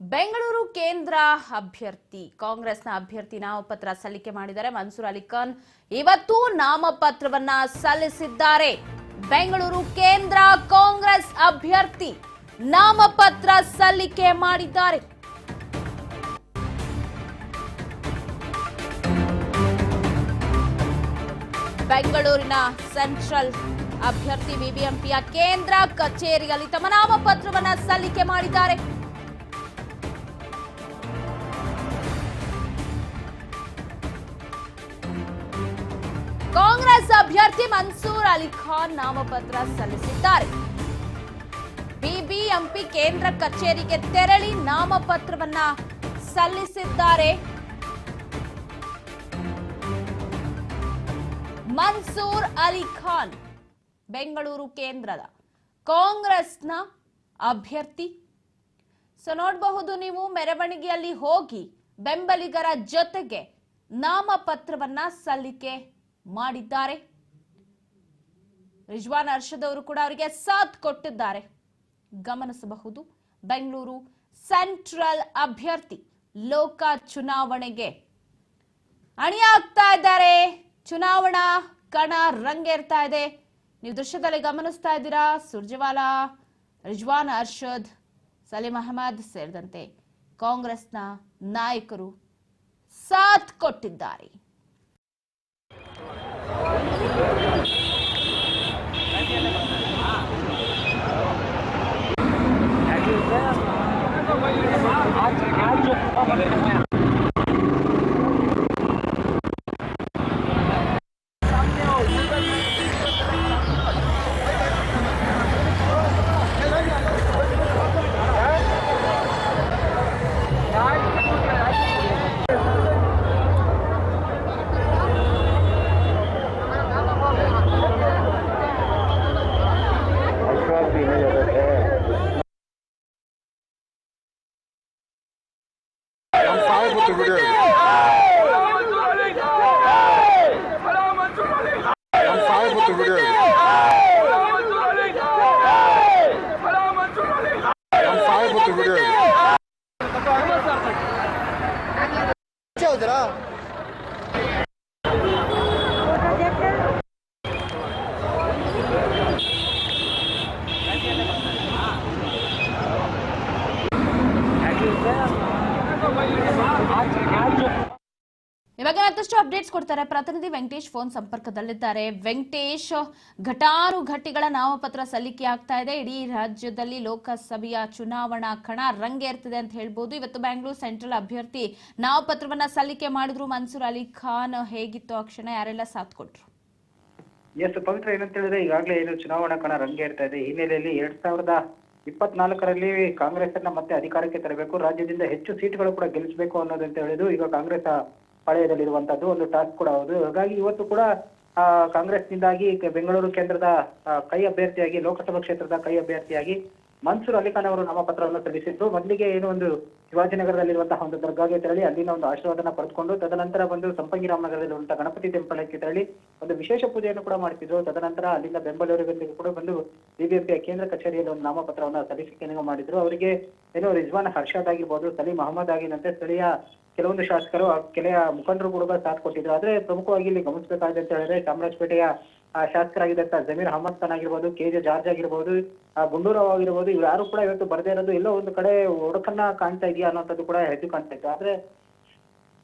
ಬೆಂಗಳೂರು ಕೇಂದ್ರ ಅಭ್ಯರ್ಥಿ ಕಾಂಗ್ರೆಸ್ನ ಅಭ್ಯರ್ಥಿ ನಾಮಪತ್ರ ಸಲ್ಲಿಕೆ ಮಾಡಿದ್ದಾರೆ. ಮನ್ಸೂರ್ ಅಲಿ ಖಾನ್ ಇವತ್ತು ನಾಮಪತ್ರವನ್ನ ಸಲ್ಲಿಸಿದ್ದಾರೆ. ಬೆಂಗಳೂರು ಕೇಂದ್ರ ಕಾಂಗ್ರೆಸ್ ಅಭ್ಯರ್ಥಿ ನಾಮಪತ್ರ ಸಲ್ಲಿಕೆ ಮಾಡಿದ್ದಾರೆ. ಬೆಂಗಳೂರಿನ ಸೆಂಟ್ರಲ್ ಅಭ್ಯರ್ಥಿ ಬಿಬಿಎಂಪಿಯ ಕೇಂದ್ರ ಕಚೇರಿಯಲ್ಲಿ ತಮ್ಮ ನಾಮಪತ್ರವನ್ನ ಸಲ್ಲಿಕೆ ಮಾಡಿದ್ದಾರೆ. ಕಾಂಗ್ರೆಸ್ ಅಭ್ಯರ್ಥಿ ಮನ್ಸೂರ್ ಅಲಿ ಖಾನ್ ನಾಮಪತ್ರ ಸಲ್ಲಿಸಿದ್ದಾರೆ. ಬಿಬಿಎಂಪಿ ಕೇಂದ್ರ ಕಚೇರಿಗೆ ತೆರಳಿ ನಾಮಪತ್ರವನ್ನ ಸಲ್ಲಿಸಿದ್ದಾರೆ. ಮನ್ಸೂರ್ ಅಲಿ ಖಾನ್ ಬೆಂಗಳೂರು ಕೇಂದ್ರದ ಕಾಂಗ್ರೆಸ್ನ ಅಭ್ಯರ್ಥಿ. ನೋಡಬಹುದು ನೀವು, ಮೆರವಣಿಗೆಯಲ್ಲಿ ಹೋಗಿ ಬೆಂಬಲಿಗರ ಜೊತೆಗೆ ನಾಮಪತ್ರವನ್ನ ಸಲ್ಲಿಕೆ ಮಾಡಿದ್ದಾರೆ. ರಿಜ್ವಾನ್ ಅರ್ಷದ್ ಅವರು ಕೂಡ ಅವರಿಗೆ ಸಾಥ್ ಕೊಟ್ಟಿದ್ದಾರೆ. ಗಮನಿಸಬಹುದು, ಬೆಂಗಳೂರು ಸೆಂಟ್ರಲ್ ಅಭ್ಯರ್ಥಿ ಲೋಕ ಚುನಾವಣೆಗೆ ಅಣಿಯಾಗ್ತಾ ಇದ್ದಾರೆ. ಚುನಾವಣಾ ಕಣ ರಂಗೇರ್ತಾ ಇದೆ. ನೀವು ದೃಶ್ಯದಲ್ಲಿ ಗಮನಿಸ್ತಾ ಇದ್ದೀರಾ. ಸುರ್ಜೇವಾಲಾ, ರಿಜ್ವಾನ್ ಅರ್ಷದ್, ಸಲೀಂ ಅಹಮದ್ ಸೇರಿದಂತೆ ಕಾಂಗ್ರೆಸ್ನ ನಾಯಕರು ಸಾಥ್ ಕೊಟ್ಟಿದ್ದಾರೆ. ಇವಾಗ ಮತ್ತಷ್ಟು ಅಪ್ಡೇಟ್ಸ್ ಕೊಡ್ತಾರೆ ಪ್ರತಿನಿಧಿ ವೆಂಕಟೇಶ್ ಫೋನ್ ಸಂಪರ್ಕದಲ್ಲಿದ್ದಾರೆ. ವೆಂಕಟೇಶ್, ಘಟಾನುಘಟಿಗಳ ನಾಮಪತ್ರ ಸಲ್ಲಿಕೆ ಆಗ್ತಾ ಇದೆ. ಇಡೀ ರಾಜ್ಯದಲ್ಲಿ ಲೋಕಸಭೆಯ ಚುನಾವಣಾ ಕಣ ರಂಗೇರ್ತಿದೆ ಅಂತ ಹೇಳ್ಬೋದು. ಇವತ್ತು ಬೆಂಗಳೂರು ಸೆಂಟ್ರಲ್ ಅಭ್ಯರ್ಥಿ ನಾಮಪತ್ರವನ್ನ ಸಲ್ಲಿಕೆ ಮಾಡಿದ್ರು ಮನ್ಸೂರ್ ಅಲಿ ಖಾನ್. ಹೇಗಿತ್ತು ಆ ಕ್ಷಣ, ಯಾರೆಲ್ಲ ಸಾಥ್ ಕೊಟ್ರು? ಎಸ್ ಪವಿತ್ರ, ಏನಂತ ಹೇಳಿದ್ರೆ ಈಗಾಗಲೇ ಏನು ಚುನಾವಣಾ ಕಣ ರಂಗೇರ್ತಾ ಇದೆ. ಈ ಹಿನ್ನೆಲೆಯಲ್ಲಿ 2024ರಲ್ಲಿ ಕಾಂಗ್ರೆಸ್ ಅನ್ನ ಮತ್ತೆ ಅಧಿಕಾರಕ್ಕೆ ತರಬೇಕು, ರಾಜ್ಯದಿಂದ ಹೆಚ್ಚು ಸೀಟ್ಗಳು ಕೂಡ ಗೆಲ್ಲಿಸಬೇಕು ಅನ್ನೋದಂತ ಹೇಳಿದ್ರು ಈಗ ಕಾಂಗ್ರೆಸ್ ಪಾಳೆಯದಲ್ಲಿರುವಂತದ್ದು ಒಂದು ಟಾಸ್ಕ್ ಕೂಡ ಹೌದು. ಹಾಗಾಗಿ ಇವತ್ತು ಕೂಡ ಕಾಂಗ್ರೆಸ್ನಿಂದಾಗಿ ಬೆಂಗಳೂರು ಕೇಂದ್ರದ ಕೈ ಅಭ್ಯರ್ಥಿಯಾಗಿ, ಲೋಕಸಭಾ ಕ್ಷೇತ್ರದ ಕೈ ಅಭ್ಯರ್ಥಿಯಾಗಿ ಮನ್ಸೂರ್ ಅಲಿ ಖಾನ್ ಅವರು ನಾಮಪತ್ರವನ್ನು ಸಲ್ಲಿಸಿದ್ರು. ಮೊದಲಿಗೆ ಏನು ಒಂದು ಶಿವಾಜಿನಗರದಲ್ಲಿರುವಂತಹ ಒಂದು ದರ್ಗಾಗೆ ತೆರಳಿ ಅಲ್ಲಿನ ಒಂದು ಆಶೀರ್ವಾದನ ಪಡೆದುಕೊಂಡು ತದನಂತರ ಒಂದು ಸಂಪಂಗಿ ರಾಮನಗರದಲ್ಲಿರುವಂತಹ ಗಣಪತಿ ಟೆಂಪಲ್ಗೆ ತೆರಳಿ ಒಂದು ವಿಶೇಷ ಪೂಜೆಯನ್ನು ಕೂಡ ಮಾಡ್ತಿದ್ರು. ತದನಂತರ ಅಲ್ಲಿಂದ ಬೆಂಬಲಿಗರಿಗೆ ಕೂಡ ಬಂದು ಬಿಬಿಎಂಪಿಯ ಕೇಂದ್ರ ಕಚೇರಿಯಲ್ಲಿ ಒಂದು ನಾಮಪತ್ರವನ್ನು ಸಲ್ಲಿಕೆ ಮಾಡಿದ್ರು. ಅವರಿಗೆ ಏನು ರಿಜ್ವಾನ್ ಅರ್ಷದ್ ಆಗಿರ್ಬೋದು, ಸಲೀಂ ಅಹಮದ್ ಆಗಿನಂತೆ ಸ್ಥಳೀಯ ಕೆಲವೊಂದು ಶಾಸಕರು, ಕೆಲ ಮುಖಂಡರು ಕೂಡ ಸಾಥ್ ಕೊಟ್ಟಿದ್ರು. ಆದ್ರೆ ಪ್ರಮುಖವಾಗಿ ಇಲ್ಲಿ ಗಮನಿಸಬೇಕಾಗಿದೆ ಅಂತ ಹೇಳಿದ್ರೆ ಚಾಮರಾಜಪೇಟೆಯ ಶಾಸಕರಾಗಿದ್ದಂತ ಜಮೀರ್ ಅಹಮದ್ ಖಾನ್ ಆಗಿರ್ಬೋದು, ಕೆಜೆ ಜಾರ್ಜ್ ಆಗಿರ್ಬೋದು, ಗುಂಡೂರಾವ್ ಆಗಿರ್ಬೋದು, ಇವ್ರು ಯಾರು ಕೂಡ ಇವತ್ತು ಬರದೇ ಇರೋದು ಎಲ್ಲೋ ಒಂದು ಕಡೆ ಒಡಕನ್ನ ಕಾಣ್ತಾ ಇದೆಯಾ ಅನ್ನೋಂಥದ್ದು ಕೂಡ ಹೆಚ್ಚು ಕಾಣ್ತಾ ಇತ್ತು. ಆದ್ರೆ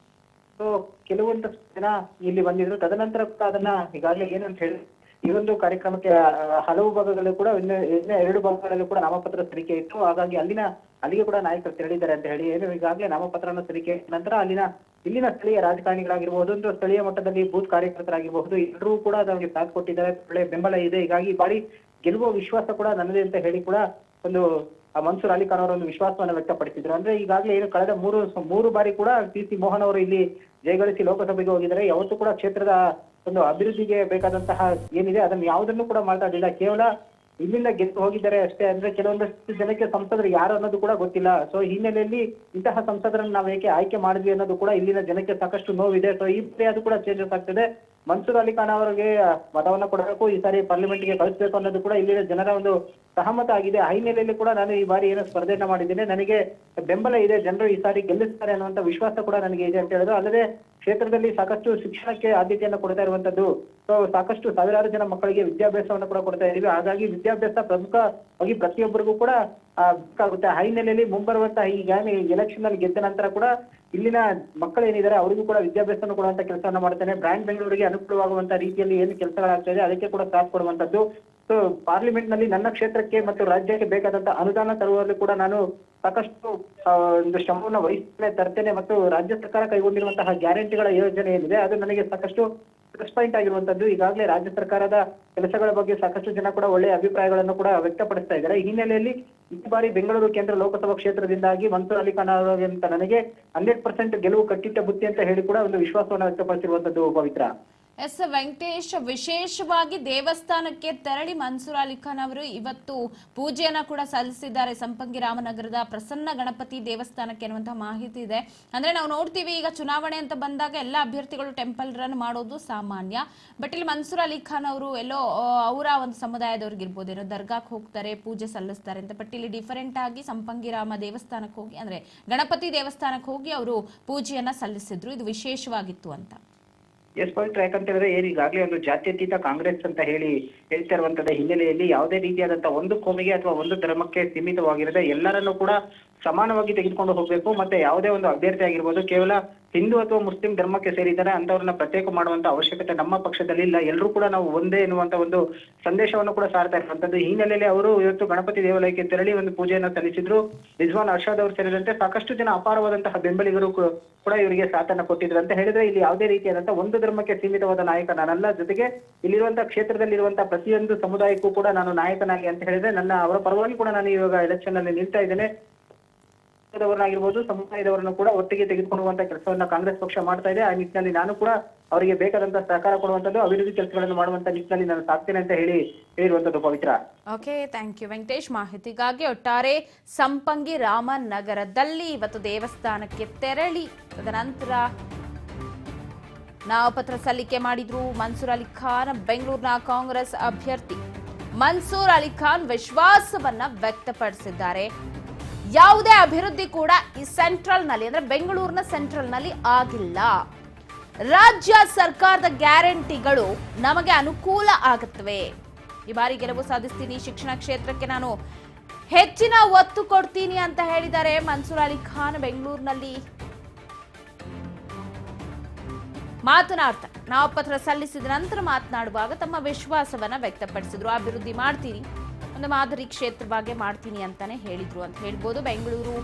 ಕೆಲವೊಂದು ಜನ ಇಲ್ಲಿ ಬಂದಿದ್ರು. ತದನಂತರ ಕೂಡ ಅದನ್ನ ಈಗಾಗಲೇ ಏನಂತ ಹೇಳಿ ಈ ಒಂದು ಕಾರ್ಯಕ್ರಮಕ್ಕೆ ಹಲವು ಭಾಗಗಳಲ್ಲೂ ಕೂಡ ಇನ್ನು 2 ಭಾಗಗಳಲ್ಲೂ ಕೂಡ ನಾಮಪತ್ರ ಸಲ್ಲಿಕೆ ಇತ್ತು. ಹಾಗಾಗಿ ಅಲ್ಲಿಗೆ ಕೂಡ ನಾಯಕರು ತೆರಳಿದ್ದಾರೆ ಅಂತ ಹೇಳಿ ಏನು ಈಗಾಗಲೇ ನಾಮಪತ್ರವನ್ನು ಸಲ್ಲಿಕೆ ನಂತರ ಇಲ್ಲಿನ ಸ್ಥಳೀಯ ರಾಜಕಾರಣಿಗಳಾಗಿರ್ಬೋದು, ಒಂದು ಸ್ಥಳೀಯ ಮಟ್ಟದಲ್ಲಿ ಬೂತ್ ಕಾರ್ಯಕರ್ತರಾಗಿರಬಹುದು, ಎಲ್ಲರೂ ಕೂಡ ಅದಕ್ಕೆ ಸಾಥ್ ಕೊಟ್ಟಿದ್ದಾರೆ. ಒಳ್ಳೆ ಬೆಂಬಲ ಇದೆ. ಹೀಗಾಗಿ ಬಾರಿ ಗೆಲ್ಲುವ ವಿಶ್ವಾಸ ಕೂಡ ನನ್ನದೇ ಅಂತ ಹೇಳಿ ಕೂಡ ಒಂದು ಮನ್ಸೂರ್ ಅಲಿ ಖಾನ್ ಅವರ ಒಂದು ವಿಶ್ವಾಸವನ್ನು ವ್ಯಕ್ತಪಡಿಸಿದ್ರು. ಅಂದ್ರೆ ಈಗಾಗಲೇ ಏನು ಕಳೆದ ಮೂರು ಬಾರಿ ಕೂಡ ಸಿ ಮೋಹನ್ ಅವರು ಇಲ್ಲಿ ಜಯಗಳಿಸಿ ಲೋಕಸಭೆಗೆ ಹೋಗಿದ್ದಾರೆ. ಯಾವತ್ತೂ ಕೂಡ ಕ್ಷೇತ್ರದ ಒಂದು ಅಭಿವೃದ್ಧಿಗೆ ಬೇಕಾದಂತಹ ಏನಿದೆ ಅದನ್ನು ಯಾವುದನ್ನು ಕೂಡ ಮಾಡ್ತಾ ಇರಲಿಲ್ಲ. ಕೇವಲ ಇಲ್ಲಿಂದ ಗೆದ್ದು ಹೋಗಿದ್ದಾರೆ ಅಷ್ಟೇ. ಅಂದ್ರೆ ಕೆಲವೊಂದಷ್ಟು ಜನಕ್ಕೆ ಸಂಸದರು ಯಾರು ಅನ್ನೋದು ಕೂಡ ಗೊತ್ತಿಲ್ಲ. ಸೊ ಈ ಹಿನ್ನೆಲೆಯಲ್ಲಿ ಇಂತಹ ಸಂಸದರನ್ನು ನಾವು ಏಕೆ ಆಯ್ಕೆ ಮಾಡಿದ್ವಿ ಅನ್ನೋದು ಕೂಡ ಇಲ್ಲಿನ ಜನಕ್ಕೆ ಸಾಕಷ್ಟು ನೋವಿದೆ. ಸೊ ಈ ಬಾರಿ ಅದು ಕೂಡ ಚೇಂಜಸ್ ಆಗ್ತದೆ. ಮನ್ಸೂರ್ ಅಲಿ ಖಾನ್ ಅವರಿಗೆ ಮತವನ್ನ ಕೊಡಬೇಕು, ಈ ಸಾರಿ ಪಾರ್ಲಿಮೆಂಟ್ಗೆ ಕಳಿಸಬೇಕು ಅನ್ನೋದು ಕೂಡ ಇಲ್ಲಿನ ಜನರ ಒಂದು ಸಹಮತ ಆಗಿದೆ. ಆ ಹಿನ್ನೆಲೆಯಲ್ಲಿ ಕೂಡ ನಾನು ಈ ಬಾರಿ ಏನು ಸ್ಪರ್ಧೆಯನ್ನ ಮಾಡಿದ್ದೇನೆ, ನನಗೆ ಬೆಂಬಲ ಇದೆ, ಜನರು ಈ ಸಾರಿ ಗೆಲ್ಲಿಸ್ತಾರೆ ಅನ್ನುವಂತ ವಿಶ್ವಾಸ ಕೂಡ ನನಗೆ ಇದೆ ಅಂತ ಹೇಳಿದ್ರು. ಅಲ್ಲದೆ ಕ್ಷೇತ್ರದಲ್ಲಿ ಸಾಕಷ್ಟು ಶಿಕ್ಷಣಕ್ಕೆ ಆದ್ಯತೆಯನ್ನು ಕೊಡ್ತಾ ಇರುವಂತದ್ದು, ಸೊ ಸಾಕಷ್ಟು ಸಾವಿರಾರು ಜನ ಮಕ್ಕಳಿಗೆ ವಿದ್ಯಾಭ್ಯಾಸವನ್ನು ಕೂಡ ಕೊಡ್ತಾ ಇದೀವಿ. ಹಾಗಾಗಿ ವಿದ್ಯಾಭ್ಯಾಸ ಪ್ರಮುಖವಾಗಿ ಪ್ರತಿಯೊಬ್ಬರಿಗೂ ಕೂಡ ಬೇಕಾಗುತ್ತೆ. ಆ ಹಿನ್ನೆಲೆಯಲ್ಲಿ ಮುಂಬರುವಂತಹ ಈಗ ಎಲೆಕ್ಷನ್ ನಲ್ಲಿ ಗೆದ್ದ ನಂತರ ಕೂಡ ಇಲ್ಲಿನ ಮಕ್ಕಳು ಏನಿದ್ದಾರೆ ಅವರಿಗೂ ಕೂಡ ವಿದ್ಯಾಭ್ಯಾಸವನ್ನು ಕೊಡುವಂತ ಕೆಲಸವನ್ನ ಮಾಡ್ತೇನೆ. ಬ್ರ್ಯಾಂಡ್ ಬೆಂಗಳೂರಿಗೆ ಅನುಕೂಲವಾಗುವಂತ ರೀತಿಯಲ್ಲಿ ಏನು ಕೆಲಸಗಳಾಗ್ತಾ ಇದೆ ಅದಕ್ಕೆ ಕೂಡ ಸಾಥ್ ಕೊಡುವಂತದ್ದು. ಸೊ ಪಾರ್ಲಿಮೆಂಟ್ ನಲ್ಲಿ ನನ್ನ ಕ್ಷೇತ್ರಕ್ಕೆ ಮತ್ತು ರಾಜ್ಯಕ್ಕೆ ಬೇಕಾದಂತ ಅನುದಾನ ತರುವಲ್ಲಿ ಕೂಡ ನಾನು ಸಾಕಷ್ಟು ಒಂದು ಶ್ರಮವನ್ನು ವಹಿಸ್ತೇನೆ, ತರ್ತೇನೆ. ಮತ್ತು ರಾಜ್ಯ ಸರ್ಕಾರ ಕೈಗೊಂಡಿರುವಂತಹ ಗ್ಯಾರಂಟಿಗಳ ಯೋಜನೆ ಏನಿದೆ ಅದು ನನಗೆ ಸಾಕಷ್ಟು ಪ್ಲಸ್ ಪಾಯಿಂಟ್ ಆಗಿರುವಂತದ್ದು. ಈಗಾಗಲೇ ರಾಜ್ಯ ಸರ್ಕಾರದ ಕೆಲಸಗಳ ಬಗ್ಗೆ ಸಾಕಷ್ಟು ಜನ ಕೂಡ ಒಳ್ಳೆಯ ಅಭಿಪ್ರಾಯಗಳನ್ನು ಕೂಡ ವ್ಯಕ್ತಪಡಿಸ್ತಾ ಇದ್ದಾರೆ. ಈ ಹಿನ್ನೆಲೆಯಲ್ಲಿ ಈ ಬಾರಿ ಬೆಂಗಳೂರು ಕೇಂದ್ರ ಲೋಕಸಭಾ ಕ್ಷೇತ್ರದಿಂದಾಗಿ ಮನ್ಸೂರ್ ಅಲಿ ಖಾನ್ ಅವರಂತ ನನಗೆ 100% ಗೆಲುವು ಕಟ್ಟಿಟ್ಟ ಬುತ್ತಿ ಅಂತ ಹೇಳಿ ಕೂಡ ಒಂದು ವಿಶ್ವಾಸವನ್ನು ವ್ಯಕ್ತಪಡಿಸಿರುವಂತದ್ದು ಪವಿತ್ರ. ಎಸ್ ವೆಂಕಟೇಶ್, ವಿಶೇಷವಾಗಿ ದೇವಸ್ಥಾನಕ್ಕೆ ತೆರಳಿ ಮನ್ಸೂರ್ ಅಲಿ ಖಾನ್ ಅವರು ಇವತ್ತು ಪೂಜೆಯನ್ನ ಕೂಡ ಸಲ್ಲಿಸಿದ್ದಾರೆ ಸಂಪಂಗಿ ರಾಮನಗರದ ಪ್ರಸನ್ನ ಗಣಪತಿ ದೇವಸ್ಥಾನಕ್ಕೆ ಅನ್ನುವಂತಹ ಮಾಹಿತಿ ಇದೆ. ಅಂದ್ರೆ ನಾವು ನೋಡ್ತೀವಿ ಈಗ ಚುನಾವಣೆ ಅಂತ ಬಂದಾಗ ಎಲ್ಲ ಅಭ್ಯರ್ಥಿಗಳು ಟೆಂಪಲ್ ರನ್ ಮಾಡೋದು ಸಾಮಾನ್ಯ. ಬಟ್ ಇಲ್ಲಿ ಮನ್ಸೂರ್ ಅಲಿ ಖಾನ್ ಅವರು ಎಲ್ಲೋ ಅವರ ಒಂದು ಸಮುದಾಯದವ್ರಿಗಿರ್ಬೋದು ಏನೋ ದರ್ಗಾಕ್ಕೆ ಹೋಗ್ತಾರೆ, ಪೂಜೆ ಸಲ್ಲಿಸ್ತಾರೆ ಅಂತ. ಬಟ್ ಇಲ್ಲಿ ಡಿಫರೆಂಟ್ ಆಗಿ ಸಂಪಂಗಿ ರಾಮ ದೇವಸ್ಥಾನಕ್ಕೆ ಹೋಗಿ ಅಂದ್ರೆ ಗಣಪತಿ ದೇವಸ್ಥಾನಕ್ಕೆ ಹೋಗಿ ಅವರು ಪೂಜೆಯನ್ನ ಸಲ್ಲಿಸಿದ್ರು. ಇದು ವಿಶೇಷವಾಗಿತ್ತು ಅಂತ. ಎಸ್ ಪವಿತ್ರ, ಯಾಕಂತ ಹೇಳಿದ್ರೆ ಈಗಾಗಲೇ ಒಂದು ಜಾತ್ಯತೀತ ಕಾಂಗ್ರೆಸ್ ಅಂತ ಹೇಳ್ತಾ ಇರುವಂತದ ಹಿನ್ನೆಲೆಯಲ್ಲಿ ಯಾವುದೇ ರೀತಿಯಾದಂತಹ ಒಂದು ಕೋಮಿಗೆ ಅಥವಾ ಒಂದು ಧರ್ಮಕ್ಕೆ ಸೀಮಿತವಾಗಿರದೆ ಎಲ್ಲರನ್ನೂ ಕೂಡ ಸಮಾನವಾಗಿ ತೆಗೆದುಕೊಂಡು ಹೋಗ್ಬೇಕು. ಮತ್ತೆ ಯಾವುದೇ ಒಂದು ಅಭ್ಯರ್ಥಿ ಆಗಿರ್ಬೋದು ಕೇವಲ ಹಿಂದೂ ಅಥವಾ ಮುಸ್ಲಿಂ ಧರ್ಮಕ್ಕೆ ಸೇರಿದ್ದಾರೆ ಅಂತವ್ರನ್ನ ಪ್ರತ್ಯೇಕ ಮಾಡುವಂತ ಅವಶ್ಯಕತೆ ನಮ್ಮ ಪಕ್ಷದಲ್ಲಿ ಇಲ್ಲ. ಎಲ್ಲರೂ ಕೂಡ ನಾವು ಒಂದೇ ಎನ್ನುವಂತ ಒಂದು ಸಂದೇಶವನ್ನು ಕೂಡ ಸಾರ್ತಾ ಇರುವಂತದ್ದು. ಈ ಹಿನ್ನೆಲೆಯಲ್ಲಿ ಅವರು ಇವತ್ತು ಗಣಪತಿ ದೇವಾಲಯಕ್ಕೆ ತೆರಳಿ ಒಂದು ಪೂಜೆಯನ್ನು ಸಲ್ಲಿಸಿದ್ರು. ರಿಜ್ವಾನ್ ಅರ್ಷಾದ್ ಅವರು ಸೇರಿದಂತೆ ಸಾಕಷ್ಟು ಜನ ಅಪಾರವಾದಂತಹ ಬೆಂಬಲಿಗರು ಕೂಡ ಇವರಿಗೆ ಸಾಥನ್ನ ಕೊಟ್ಟಿದ್ರು. ಅಂತ ಹೇಳಿದ್ರೆ ಇಲ್ಲಿ ಯಾವುದೇ ರೀತಿಯಾದಂತಹ ಒಂದು ಧರ್ಮಕ್ಕೆ ಸೀಮಿತವಾದ ನಾಯಕ ನಾನಲ್ಲ. ಜೊತೆಗೆ ಇಲ್ಲಿರುವಂತಹ ಕ್ಷೇತ್ರದಲ್ಲಿರುವಂತಹ ಪ್ರತಿಯೊಂದು ಸಮುದಾಯಕ್ಕೂ ಕೂಡ ನಾನು ನಾಯಕನಾಗಿ ಅಂತ ಹೇಳಿದ್ರೆ ಅವರ ಪರವಾಗಿ ಕೂಡ ನಾನು ಇವಾಗ ಎಲೆಕ್ಷನ್ ಅಲ್ಲಿ ನಿಲ್ತಾ ಇದ್ದೇನೆ. ಾಗಿರ್ಬೋದು ಸಮುದಾಯದವರನ್ನು ಕೂಡ ಒಟ್ಟಿಗೆ ತೆಗೆದುಕೊಳ್ಳುವಂತ ಕೆಲಸವನ್ನ ಕಾಂಗ್ರೆಸ್ ಪಕ್ಷ ಮಾಡ್ತಾ ಇದೆ. ಆ ನಿಟ್ಟಿನಲ್ಲಿ ನಾನು ಕೂಡ ಅವರಿಗೆ ಬೇಕಾದಂತಹ ಸಹಕಾರ ಕೊಡುವಂತದ್ದು, ಅಭಿವೃದ್ಧಿ ಕೆಲಸಗಳನ್ನು ಮಾಡುವಂತ ನಿಟ್ಟಿನಲ್ಲಿ ನಾನು ಸಾಕ್ತೇನೆ ಅಂತ ಹೇಳಿರುವಂತದ್ದು ಪವಿತ್ರ. ಓಕೆ, ಥ್ಯಾಂಕ್ ಯು ವೆಂಕಟೇಶ್ ಮಾಹಿತಿಗಾಗಿ. ಒಟ್ಟಾರೆ ಸಂಪಂಗಿ ರಾಮನಗರದಲ್ಲಿ ಇವತ್ತು ದೇವಸ್ಥಾನಕ್ಕೆ ತೆರಳಿ ತದನಂತರ ನಾಮಪತ್ರ ಸಲ್ಲಿಕೆ ಮಾಡಿದ್ರು ಮನ್ಸೂರ್ ಅಲಿ ಖಾನ್. ಬೆಂಗಳೂರಿನ ಕಾಂಗ್ರೆಸ್ ಅಭ್ಯರ್ಥಿ ಮನ್ಸೂರ್ ಅಲಿ ಖಾನ್ ವಿಶ್ವಾಸವನ್ನ ವ್ಯಕ್ತಪಡಿಸಿದ್ದಾರೆ. ಯಾವುದೇ ಅಭಿವೃದ್ಧಿ ಕೂಡ ಈ ಸೆಂಟ್ರಲ್ ನಲ್ಲಿ ಅಂದ್ರೆ ಬೆಂಗಳೂರಿನ ಸೆಂಟ್ರಲ್ ನಲ್ಲಿ ಆಗಿಲ್ಲ. ರಾಜ್ಯ ಸರ್ಕಾರದ ಗ್ಯಾರಂಟಿಗಳು ನಮಗೆ ಅನುಕೂಲ ಆಗುತ್ತವೆ. ಈ ಬಾರಿ ಗೆಲುವು ಸಾಧಿಸ್ತೀನಿ, ಶಿಕ್ಷಣ ಕ್ಷೇತ್ರಕ್ಕೆ ನಾನು ಹೆಚ್ಚಿನ ಒತ್ತು ಕೊಡ್ತೀನಿ ಅಂತ ಹೇಳಿದ್ದಾರೆ ಮನ್ಸೂರ್ ಅಲಿ ಖಾನ್. ಬೆಂಗಳೂರಿನಲ್ಲಿ ಮಾತನಾಡ್ತಾ ನಾಮಪತ್ರ ಸಲ್ಲಿಸಿದ ನಂತರ ಮಾತನಾಡುವಾಗ ತಮ್ಮ ವಿಶ್ವಾಸವನ್ನ ವ್ಯಕ್ತಪಡಿಸಿದ್ರು. ಅಭಿವೃದ್ಧಿ ಮಾಡ್ತೀನಿ, ಒಂದು ಮಾದರಿ ಕ್ಷೇತ್ರವಾಗಿ ಮಾಡ್ತೀನಿ ಅಂತಾನೆ ಹೇಳಿದ್ರು ಅಂತ ಹೇಳ್ಬೋದು. ಬೆಂಗಳೂರು